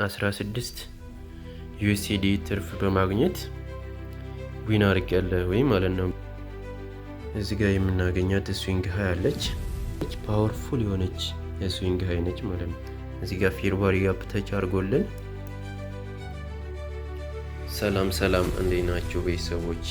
16 ዩኤስዲ ትርፍ በማግኘት ዊን አድርጌያለሁ ወይ ማለት ነው። እዚህ ጋር የምናገኛት ስዊንግ ሃይ አለች። ፓወርፉል የሆነች የስዊንግ ሃይ ነች ማለት ነው። እዚህ ጋር ፌርባሪ ጋፕ ተች አድርጎልን። ሰላም እንዴት ናችሁ ቤተሰቦቼ?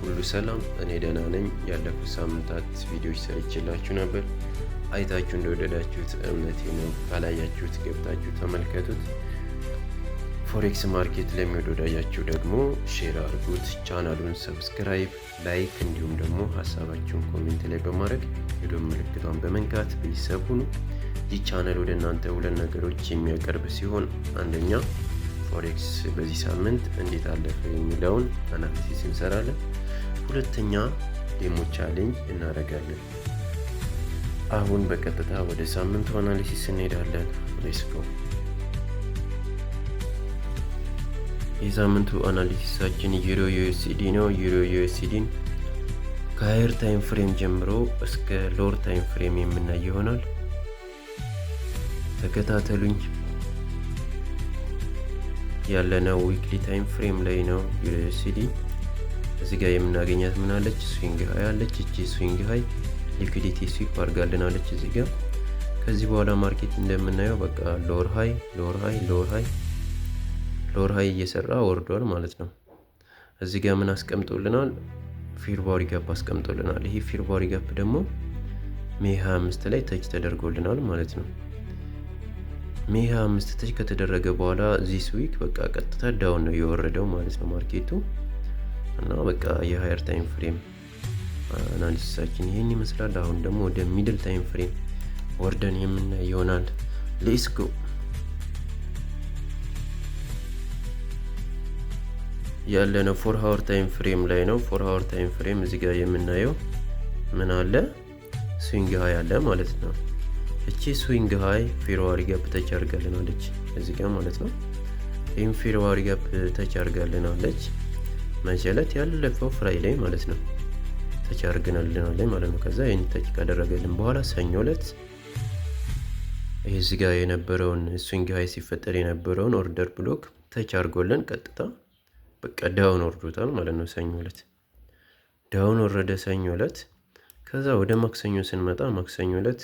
ሁሉ ሰላም? እኔ ደህና ነኝ። ያለፉት ሳምንታት ቪዲዮዎች ሰርቼላችሁ ነበር። አይታችሁ እንደወደዳችሁት እምነቴ ነው። ካላያችሁት ገብታችሁ ተመልከቱት። ፎሬክስ ማርኬት ለሚወደዳያችሁ ደግሞ ሼር አድርጉት። ቻናሉን ሰብስክራይብ፣ ላይክ እንዲሁም ደግሞ ሀሳባችሁን ኮሜንት ላይ በማድረግ የደወል ምልክቷን በመንካት ቤተሰብ ሁኑ። ይህ ቻናል ወደ እናንተ ሁለት ነገሮች የሚያቀርብ ሲሆን አንደኛ ፎሬክስ በዚህ ሳምንት እንዴት አለፈ የሚለውን አናሊሲስ እንሰራለን። ሁለተኛ ዴሞ ቻሌንጅ እናደርጋለን። አሁን በቀጥታ ወደ ሳምንቱ አናሊሲስ እንሄዳለን። ሌትስ ጎ። የሳምንቱ አናሊሲሳችን ዩሮ ዩኤስዲ ነው። ዩሮ ዩኤስዲን ከሃየር ታይም ፍሬም ጀምሮ እስከ ሎወር ታይም ፍሬም የምናይ ይሆናል። ተከታተሉኝ። ያለነው ዊክሊ ታይም ፍሬም ላይ ነው። ዩሮ ዩኤስዲ እዚህ ጋር የምናገኛት ምን አለች? ስዊንግ ሃይ አለች። እቺ ስዊንግ ሃይ ሊኩዊዲቲ ስዊፕ አድርጋልናለች እዚህ ጋር። ከዚህ በኋላ ማርኬት እንደምናየው በቃ ሎወር ሃይ ሎወር ሃይ ሎወር ሃይ ሎወር ሃይ እየሰራ ወርዷል ማለት ነው። እዚህ ጋር ምን አስቀምጦልናል? ፌርባሪ ጋፕ አስቀምጦልናል። ይሄ ፌርባሪ ጋፕ ደግሞ ሜይ 25 ላይ ተች ተደርጎልናል ማለት ነው። ሜይ 25 ተች ከተደረገ በኋላ ዚስ ዊክ በቃ ቀጥታ ዳውን ነው የወረደው ማለት ነው ማርኬቱ። እና በቃ የሃየር ታይም ፍሬም አናሊሲሳችን ይሄን ይመስላል። አሁን ደግሞ ወደ ሚድል ታይም ፍሬም ወርደን የምናይ ይሆናል። ሌትስ ጎ። ያለነው 4 ሃወር ታይም ፍሬም ላይ ነው። 4 ሃወር ታይም ፍሬም እዚህ ጋር የምናየው ምን አለ? ስዊንግ ሃይ አለ ማለት ነው። እቺ ስዊንግ ሃይ ፌርባሪ ጋፕ ተች አድርጋልናለች እዚህ ጋር ማለት ነው። ይህም ፌርባሪ ጋፕ ተች አድርጋልናለች መቼለት? ያለፈው ፍራይ ላይ ማለት ነው። ተች አድርገናልናለች ማለት ነው። ከዛ ይህን ተች ካደረገልን በኋላ ሰኞ ዕለት ይህ እዚህ ጋር የነበረውን ስዊንግ ሃይ ሲፈጠር የነበረውን ኦርደር ብሎክ ተች አድርጎልን ቀጥታ በቃ ዳውን ወርዶታል ማለት ነው። ሰኞ ዕለት ዳውን ወረደ ሰኞ ዕለት። ከዛ ወደ ማክሰኞ ስንመጣ ማክሰኞ ዕለት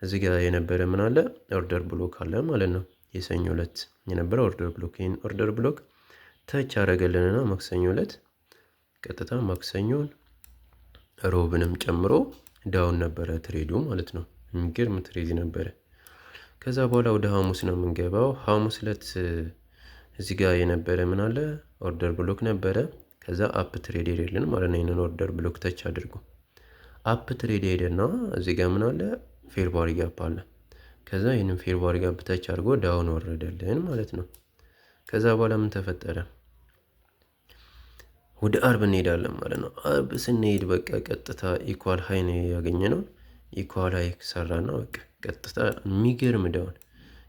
እዚህ ጋር የነበረ ምን አለ? ኦርደር ብሎክ አለ ማለት ነው። የሰኞ ዕለት የነበረ ኦርደር ብሎክ፣ ይህን ኦርደር ብሎክ ተች አደረገልንና ማክሰኞ ዕለት ቀጥታ ማክሰኞን ሮብንም ጨምሮ ዳውን ነበረ ትሬዱ ማለት ነው። የሚገርም ትሬድ ነበረ። ከዛ በኋላ ወደ ሐሙስ ነው የምንገባው። ሐሙስ ዕለት እዚህ ጋር የነበረ ምን አለ? ኦርደር ብሎክ ነበረ። ከዛ አፕ ትሬድ ሄደልን ማለት ነው። ይሄንን ኦርደር ብሎክ ተች አድርጎ አፕ ትሬድ ሄደና እዚህ ጋር ምን አለ? ፌርባሪ ጋፕ አለ። ከዛ ይሄንን ፌርባሪ ጋፕ ተች አድርጎ ዳውን ወረደልን ማለት ነው። ከዛ በኋላ ምን ተፈጠረ? ወደ አርብ እንሄዳለን ማለት ነው። አርብ ስንሄድ በቃ ቀጥታ ኢኳል ሃይ ነው ያገኘነው። ኢኳል ሃይ ሰራና በቃ ቀጥታ የሚገርም ዳውን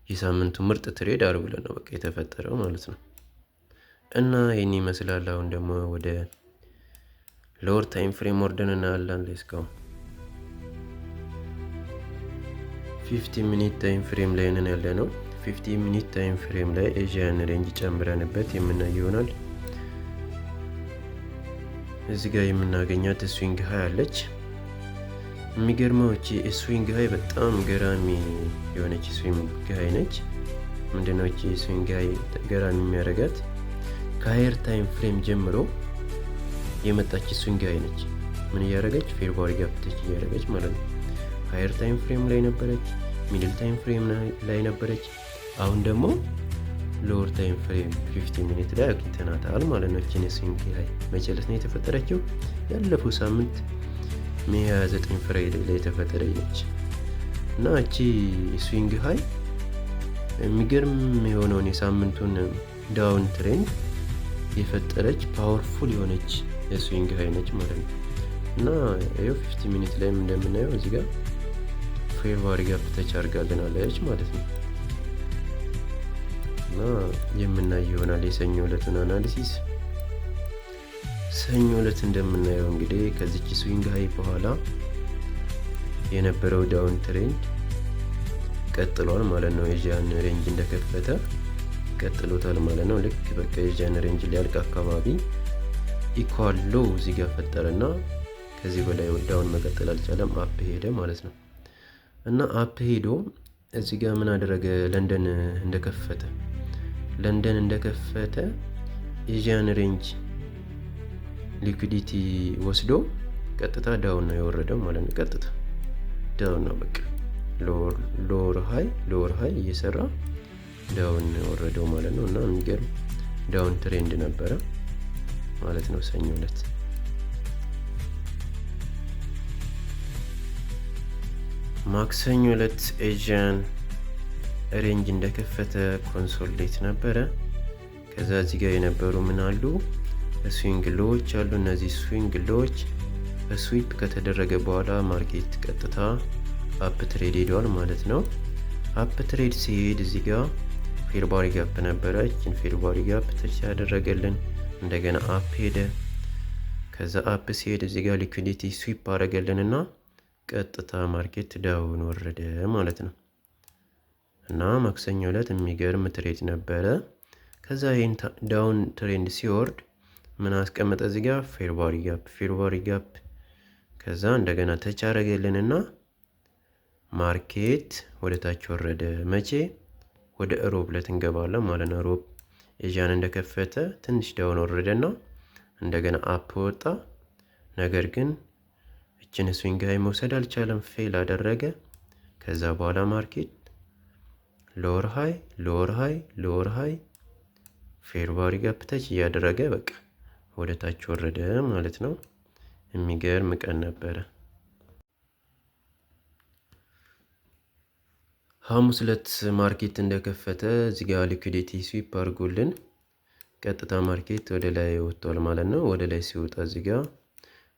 የሳምንቱ ምርጥ ትሬድ አርብ ብለን ነው በቃ የተፈጠረው ማለት ነው። እና ይህን ይመስላል። አሁን ደግሞ ወደ ሎወር ታይም ፍሬም ወርደን እናያለን። ሌትስ ጎ። 50 ሚኒት ታይም ፍሬም ላይ ነን ያለ ነው። 50 ሚኒት ታይም ፍሬም ላይ ኤዥያን ሬንጅ ጨምረንበት የምናይ ይሆናል። እዚህ ጋር የምናገኛት ስዊንግ ሃይ አለች። የሚገርመው እቺ ስዊንግ ሃይ በጣም ገራሚ የሆነች ስዊንግ ሃይ ነች። ምንድነው እቺ ስዊንግ ሃይ ገራሚ የሚያደርጋት? ከሃየር ታይም ፍሬም ጀምሮ የመጣች ስዊንግ ሃይ ነች። ምን እያደረገች? ፌርባሪ ጋፕ ተች እያደረገች ማለት ነው። ሃየር ታይም ፍሬም ላይ ነበረች፣ ሚድል ታይም ፍሬም ላይ ነበረች። አሁን ደግሞ ሎወር ታይም ፍሬም 50 ሚኒት ላይ አግኝተናታል ማለት ነው። እቺ ስዊንግ ሃይ መቼ ዕለት ነው የተፈጠረችው? ያለፈው ሳምንት ሜይ 29 ፍራይዴ ላይ የተፈጠረች ነች። እና እቺ ስዊንግ ሃይ የሚገርም የሆነውን የሳምንቱን ዳውን ትሬንድ የፈጠረች ፓወርፉል የሆነች የስዊንግ ሃይ ነች ማለት ነው። እና ይኸው 50 ሚኒት ላይም እንደምናየው እዚህ ጋር ፌርባሪ ጋፕ ተች አድርጋልናለች ማለት ነው። እና የምናይ ይሆናል የሰኞ ዕለቱን አናሊሲስ። ሰኞ ዕለት እንደምናየው እንግዲህ ከዚች ስዊንግ ሃይ በኋላ የነበረው ዳውን ትሬንድ ቀጥሏል ማለት ነው። ኤዥያን ሬንጅ እንደከፈተ ቀጥሎታል ማለት ነው። ልክ በቃ ኤዥያን ሬንጅ ሊያልቅ አካባቢ ኢኳል ሎ እዚህ ጋር ፈጠረና ከዚህ በላይ ዳውን መቀጠል አልቻለም። አፕ ሄደ ማለት ነው። እና አፕ ሄዶ እዚህ ጋር ምን አደረገ? ለንደን እንደከፈተ ኤዥያን ሬንጅ ሊኩዲቲ ወስዶ ቀጥታ ዳውን ነው የወረደው ማለት ነው። ቀጥታ ዳውን ነው በቃ ሎወር ሃይ እየሰራ ዳውን ወረደው ማለት ነው። እና የሚገርም ዳውን ትሬንድ ነበረ ማለት ነው ሰኞ ዕለት። ማክሰኞ ዕለት ኤዥያን ሬንጅ እንደከፈተ ኮንሶሊዴት ነበረ። ከዛ እዚህ ጋር የነበሩ ምን አሉ? ስዊንግ ሎዎች አሉ። እነዚህ ስዊንግ ሎዎች በስዊፕ ከተደረገ በኋላ ማርኬት ቀጥታ አፕ ትሬድ ሄደዋል ማለት ነው። አፕ ትሬድ ሲሄድ እዚህ ጋር ፌርባሪ ጋፕ ነበረ። እችን ፌርባሪ ጋፕ ተች ያደረገልን እንደገና አፕ ሄደ። ከዛ አፕ ሲሄድ እዚህ ጋር ሊኩዲቲ ስዊፕ አደረገልን እና ቀጥታ ማርኬት ዳውን ወረደ ማለት ነው። እና ማክሰኞ ዕለት የሚገርም ትሬድ ነበረ። ከዛ ይሄን ዳውን ትሬንድ ሲወርድ ምን አስቀመጠ? እዚህ ጋር ፌርባሪ ጋፕ ከዛ እንደገና ተች አደረገልንና ማርኬት ወደ ታች ወረደ። መቼ? ወደ ሮብ ዕለት እንገባለን ማለት ነው። ሮብ ኤዥያን እንደከፈተ ትንሽ ዳውን ወረደና እንደገና አፕ ወጣ። ነገር ግን እችን ስዊንግ ሃይ መውሰድ አልቻለም፣ ፌል አደረገ። ከዛ በኋላ ማርኬት ሎወር ሃይ ፌርባሪ ጋፕ ተች እያደረገ በቃ ወደ ታች ወረደ ማለት ነው። የሚገርም ቀን ነበረ። ሐሙስ ዕለት ማርኬት እንደከፈተ እዚህ ጋር ሊኩዲቲ ስዊፕ አድርጎልን ቀጥታ ማርኬት ወደ ላይ ወጥቷል ማለት ነው። ወደ ላይ ሲወጣ እዚህ ጋር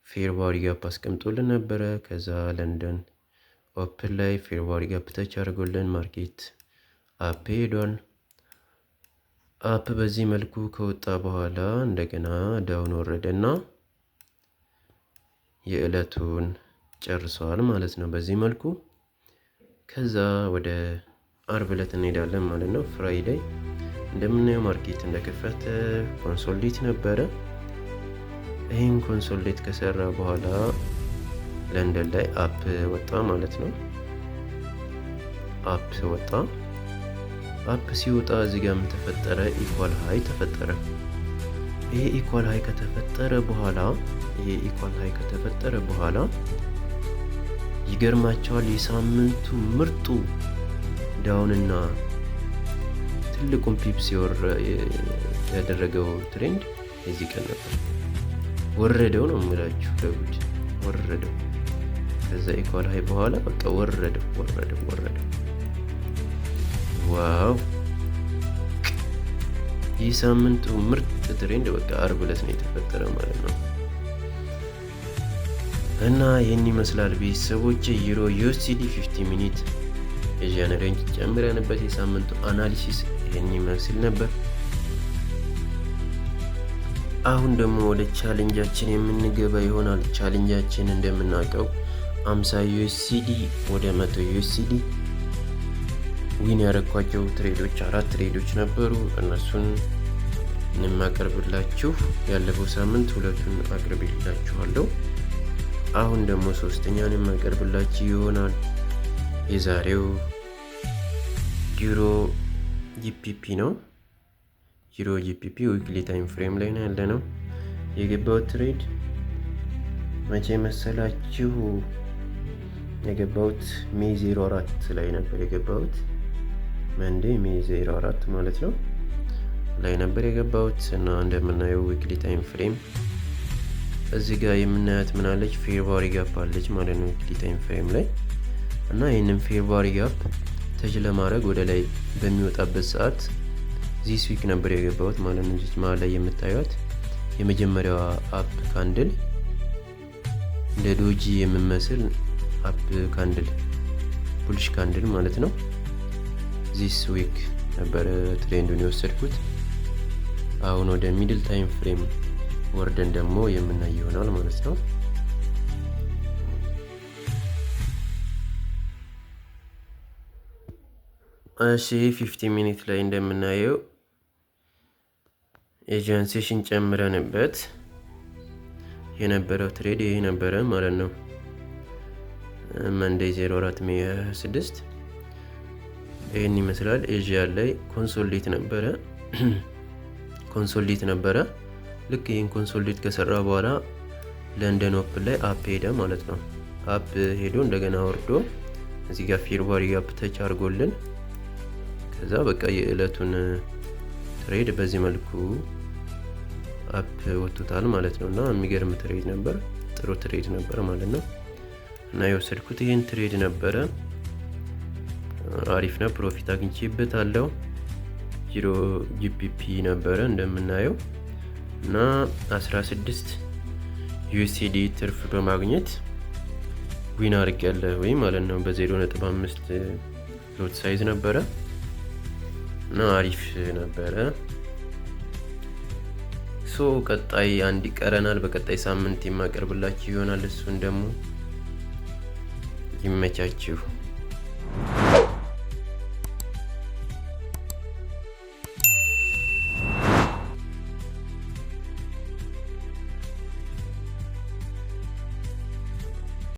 ፌርባሪ ጋፕ አስቀምጦልን ነበረ። ከዛ ለንደን ኦፕን ላይ ፌርባሪ ጋፕ ተች አድርጎልን ማርኬት አፕ ሄዷል። አፕ በዚህ መልኩ ከወጣ በኋላ እንደገና ዳውን ወረደና የዕለቱን ጨርሷል ማለት ነው በዚህ መልኩ። ከዛ ወደ አርብ ዕለት እንሄዳለን ማለት ነው። ፍራይዴይ እንደምናየው ማርኬት እንደከፈተ ኮንሶሊዴት ነበረ። ይህን ኮንሶሊዴት ከሰራ በኋላ ለንደን ላይ አፕ ወጣ ማለት ነው። አፕ ወጣ። አፕ ሲወጣ እዚህ ጋር ምን ተፈጠረ? ኢኳል ሃይ ተፈጠረ። ይሄ ኢኳል ሃይ ከተፈጠረ በኋላ ይገርማቸዋል። የሳምንቱ ምርጡ ዳውንና ትልቁን ፒፕስ ያደረገው ትሬንድ የዚህ ቀን ነበር። ወረደው ነው የምላችሁ ለጉድ ወረደው። ከዛ ኢኳል ሃይ በኋላ በቃ ወረደው። ዋው! ይህ ሳምንቱ ምርጥ ትሬንድ በቃ አርብ ዕለት ነው የተፈጠረ ማለት ነው። እና ይህን ይመስላል ቤተሰቦች ዩሮ ዩኤስዲ 50 ሚኒት ኤዥያን ሬንጅ ጨምረንበት የሳምንቱ አናሊሲስ ይህን ይመስል ነበር። አሁን ደግሞ ወደ ቻሌንጃችን የምንገባ ይሆናል። ቻሌንጃችን እንደምናውቀው 50 ዩኤስዲ ወደ 100 ዩኤስዲ ዊን ያረኳቸው ትሬዶች 4 ትሬዶች ነበሩ። እነሱን የማቀርብላችሁ ያለፈው ሳምንት 2ቱን አቅርቤላችኋለሁ። አሁን ደግሞ 3ኛን የማቀርብላችሁ ይሆናል። የዛሬው ዩሮ ጂፒፒ ነው። ዩሮ ጂፒፒ ዊክሊ ታይም ፍሬም ላይ ነው ያለ ነው። የገባሁት ትሬድ መቼ መሰላችሁ? የገባሁት ሜይ 04 ላይ ነበር የገባሁት። መንዴ ሜይ 04 ማለት ነው ላይ ነበር የገባሁት። እና እንደምናየው ዊክሊ ታይም ፍሬም እዚህ ጋር የምናያት ምናለች? ፌርባሪ ጋፕ አለች ማለት ነው ዊክሊ ታይም ፍሬም ላይ። እና ይህንን ፌርባሪ ጋፕ ተች ለማድረግ ወደ ላይ በሚወጣበት ሰዓት ዚስ ዊክ ነበር የገባሁት ማለት ነው። እዚህ መሀል ላይ የምታዩት የመጀመሪያዋ አፕ ካንድል እንደ ዶጂ የምመስል አፕ ካንድል ቡልሽ ካንድል ማለት ነው። ዚስ ዊክ ነበረ ትሬንዱን የወሰድኩት። አሁን ወደ ሚድል ታይም ፍሬም ወርደን ደግሞ የምናይ ይሆናል ማለት ነው። እሺ 50 ሚኒት ላይ እንደምናየው ኤጀንሲሽን ጨምረንበት የነበረው ትሬድ ይሄ ነበረ ማለት ነው። መንዴይ 04 ሜይ 26 ይሄን ይመስላል። ኤዥያ ላይ ኮንሶሊዴት ነበረ። ልክ ይሄን ኮንሶሊዴት ከሰራ በኋላ ለንደን ኦፕን ላይ አፕ ሄደ ማለት ነው። አፕ ሄዶ እንደገና ወርዶ እዚህ ጋር ፌብሩዋሪ ጋፕ ተች አድርጎልን ከዛ በቃ የዕለቱን ትሬድ በዚህ መልኩ አፕ ወጥቷል ማለት ነው። እና የሚገርም ትሬድ ነበር፣ ጥሩ ትሬድ ነበር ማለት ነው። እና የወሰድኩት ይሄን ትሬድ ነበረ። አሪፍ ነው፣ ፕሮፊት አግኝቼበታለሁ። 0 ጂፒፒ ነበረ እንደምናየው እና 16 ዩኤስዲ ትርፍ በማግኘት ዊን አድርጌያለሁ ማለት ነው። በ0.5 ሎት ሳይዝ ነበረ እና አሪፍ ነበረ። ቀጣይ አንድ ይቀረናል። በቀጣይ ሳምንት የማቀርብላችሁ ይሆናል። እሱን ደግሞ ይመቻችሁ።